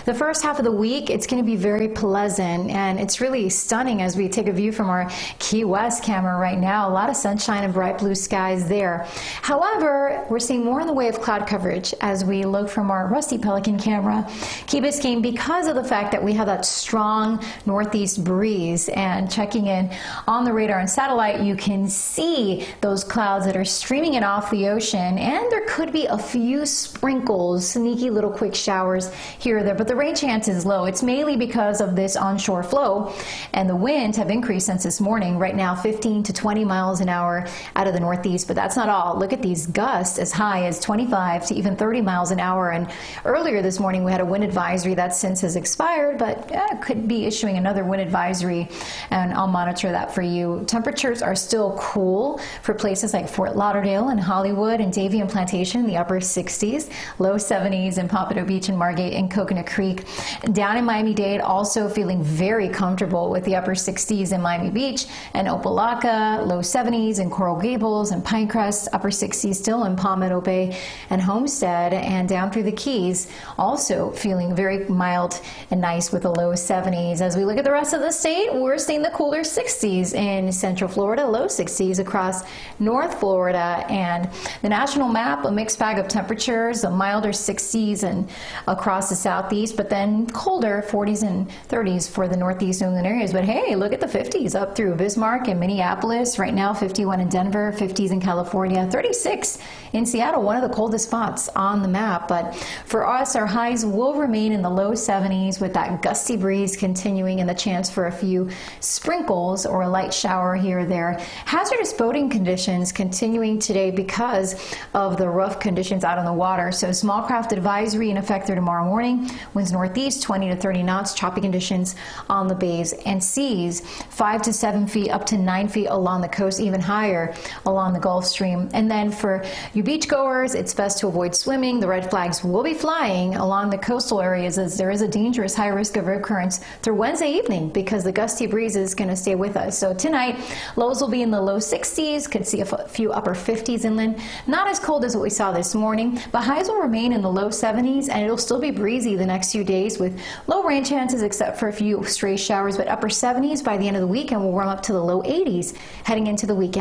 The first half of the week, it's going to be very pleasant, and it's really stunning as we take a view from our Key West camera right now. A lot of sunshine and bright blue skies there. However, we're seeing more in the way of cloud coverage as we look from our Rusty Pelican camera. Key Biscayne, because of the fact that we have that strong northeast breeze, and checking in on the radar and satellite, you can see those clouds that are streaming in off the ocean, and there could be a few sprinkles, sneaky little quick showers here or there, but the rain chance is low. It's mainly because of this onshore flow, and the winds have increased since this morning. Right now 15 to 20 miles an hour out of the northeast, but that's not all. Look at these gusts as high as 25 to even 30 miles an hour, and earlier this morning we had a wind advisory that since has expired, but could be issuing another wind advisory, and I'll monitor that for you. Temperatures are still cool for places like Fort Lauderdale and Hollywood and Davie and Plantation in the upper 60s, low 70s in Pompano Beach and Margate and Coconut Creek. Down in Miami-Dade, also feeling very comfortable with the upper 60s in Miami Beach and Opa-locka, low 70s in Coral Gables and Pinecrest, upper 60s still in Palmetto Bay and Homestead, and down through the Keys, also feeling very mild and nice with the low 70s. As we look at the rest of the state, we're seeing the cooler 60s in Central Florida, low 60s across North Florida, and the national map, a mixed bag of temperatures, a milder 60s and across the southeast, but then colder 40s and 30s for the northeast New England areas. But hey, look at the 50s up through Bismarck and Minneapolis. Right now 51 in Denver, 50s in California, 36 in Seattle, one of the coldest spots on the map. But for us, our highs will remain in the low 70s with that gusty breeze continuing and the chance for a few sprinkles or a light shower here or there. Hazardous boating conditions continuing today because of the rough conditions out on the water. So small craft advisory in effect through tomorrow morning. Winds northeast 20 to 30 knots. Choppy conditions on the bays and seas 5 to 7 feet up to 9 feet along the coast, even higher along the Gulf Stream. And then for you beachgoers, it's best to avoid swimming. The red flags will be flying along the coastal areas as there is a dangerous high risk of rip currents through Wednesday evening because the gusty breeze is going to stay with us. So tonight, lows will be in the low 60s, could see a few upper 50s inland. Not as cold as what we saw this morning, but highs will remain in the low 70s, and it'll still be breezy the next few days with low rain chances except for a few stray showers, but upper 70s by the end of the week, and we'll warm up to the low 80s heading into the weekend.